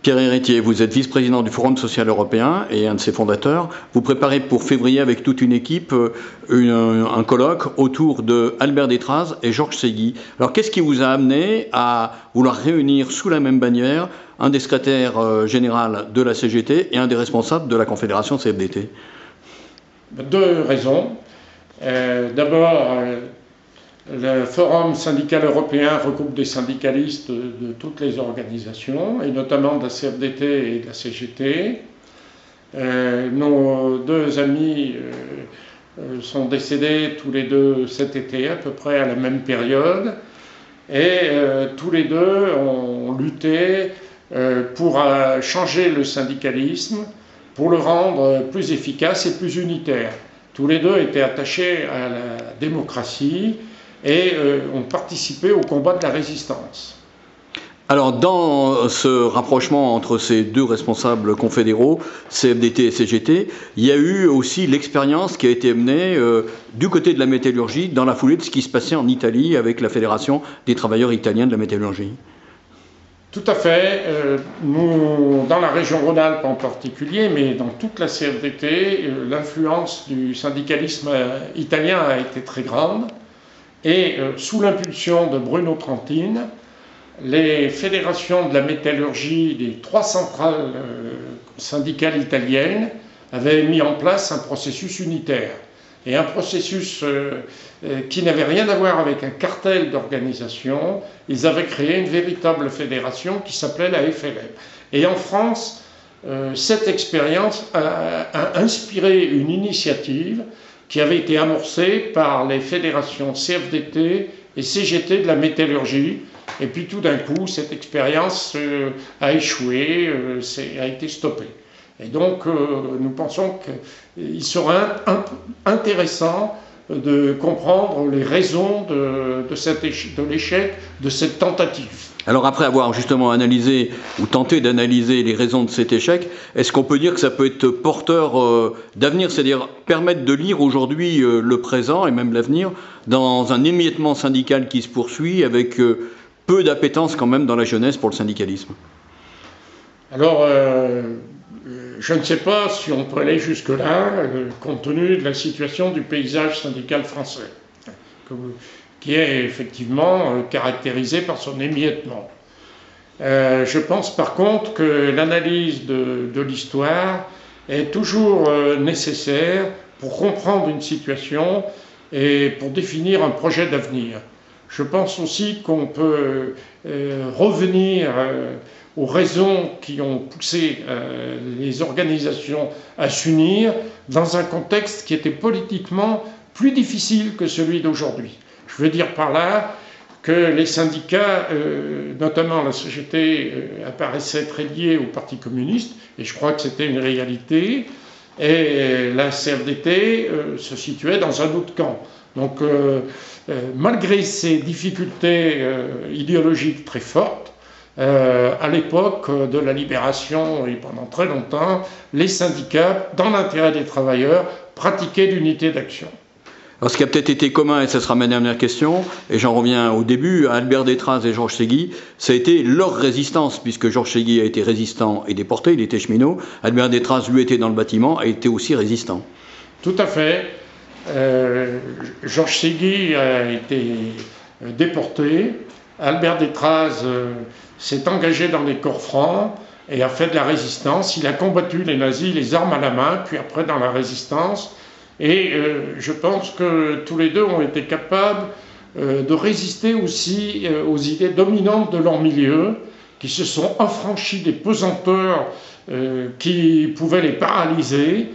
Pierre Héritier, vous êtes vice-président du Forum social européen et un de ses fondateurs. Vous préparez pour février avec toute une équipe un colloque autour de Albert Détraz et Georges Ségui. Alors qu'est-ce qui vous a amené à vouloir réunir sous la même bannière un des secrétaires général de la CGT et un des responsables de la Confédération CFDT? Deux raisons. D'abord, le Forum syndical européen regroupe des syndicalistes de toutes les organisations, et notamment de la CFDT et de la CGT. Nos deux amis sont décédés tous les deux cet été, à peu près à la même période, et tous les deux ont lutté pour changer le syndicalisme, pour le rendre plus efficace et plus unitaire. Tous les deux étaient attachés à la démocratie et ont participé au combat de la résistance. Alors, dans ce rapprochement entre ces deux responsables confédéraux, CFDT et CGT, il y a eu aussi l'expérience qui a été menée du côté de la métallurgie dans la foulée de ce qui se passait en Italie avec la Fédération des travailleurs italiens de la métallurgie. Tout à fait. Nous, dans la région Rhône-Alpes en particulier, mais dans toute la CFDT, l'influence du syndicalisme italien a été très grande. Et sous l'impulsion de Bruno Trentin, les fédérations de la métallurgie des trois centrales syndicales italiennes avaient mis en place un processus unitaire. Et un processus qui n'avait rien à voir avec un cartel d'organisation. Ils avaient créé une véritable fédération qui s'appelait la FLM. Et en France, cette expérience a inspiré une initiative qui avait été amorcée par les fédérations CFDT et CGT de la métallurgie. Et puis tout d'un coup, cette expérience a échoué, a été stoppée. Et donc, nous pensons qu'il serait intéressant de comprendre les raisons de l'échec de cette tentative. Alors après avoir justement analysé ou tenté d'analyser les raisons de cet échec, est-ce qu'on peut dire que ça peut être porteur d'avenir, c'est-à-dire permettre de lire aujourd'hui le présent et même l'avenir dans un émiettement syndical qui se poursuit avec peu d'appétence quand même dans la jeunesse pour le syndicalisme? Alors, je ne sais pas si on peut aller jusque-là, compte tenu de la situation du paysage syndical français, qui est effectivement caractérisé par son émiettement. Je pense par contre que l'analyse de l'histoire est toujours nécessaire pour comprendre une situation et pour définir un projet d'avenir. Je pense aussi qu'on peut revenir aux raisons qui ont poussé les organisations à s'unir dans un contexte qui était politiquement plus difficile que celui d'aujourd'hui. Je veux dire par là que les syndicats, notamment la CGT, apparaissaient très liés au Parti communiste, et je crois que c'était une réalité, et la CFDT se situait dans un autre camp. Donc, malgré ces difficultés idéologiques très fortes, à l'époque de la libération et pendant très longtemps, les syndicats, dans l'intérêt des travailleurs, pratiquaient l'unité d'action. Alors ce qui a peut-être été commun, et ça sera ma dernière question, et j'en reviens au début, à Albert Détraz et Georges Ségui, ça a été leur résistance, puisque Georges Ségui a été résistant et déporté, il était cheminot. Albert Détraz, lui, était dans le bâtiment, a été aussi résistant. Tout à fait. Georges Ségui a été déporté. Albert Détraz s'est engagé dans les corps francs et a fait de la résistance. Il a combattu les nazis, les armes à la main, puis après dans la résistance. Et je pense que tous les deux ont été capables de résister aussi aux idées dominantes de leur milieu, qui se sont affranchis des pesanteurs qui pouvaient les paralyser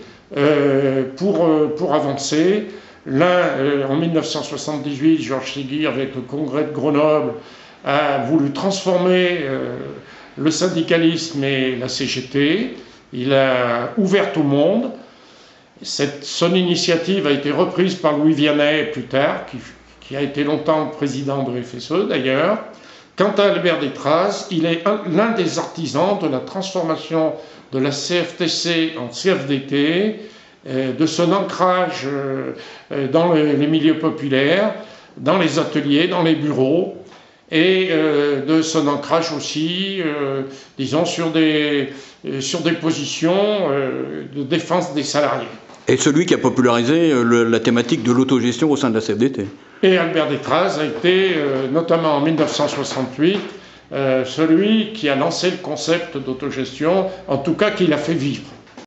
pour avancer. L'un, en 1978, Georges Ségui, avec le congrès de Grenoble, a voulu transformer le syndicalisme et la CGT. Il a ouvert au monde. Son initiative a été reprise par Louis Vianney plus tard, qui a été longtemps président de FSE d'ailleurs. Quant à Albert Détraz, il est l'un des artisans de la transformation de la CFTC en CFDT, de son ancrage dans les milieux populaires, dans les ateliers, dans les bureaux. et de son ancrage aussi, disons, sur des positions de défense des salariés. Et celui qui a popularisé la thématique de l'autogestion au sein de la CFDT. Et Albert Détraz a été, notamment en 1968, celui qui a lancé le concept d'autogestion, en tout cas qui l'a fait vivre.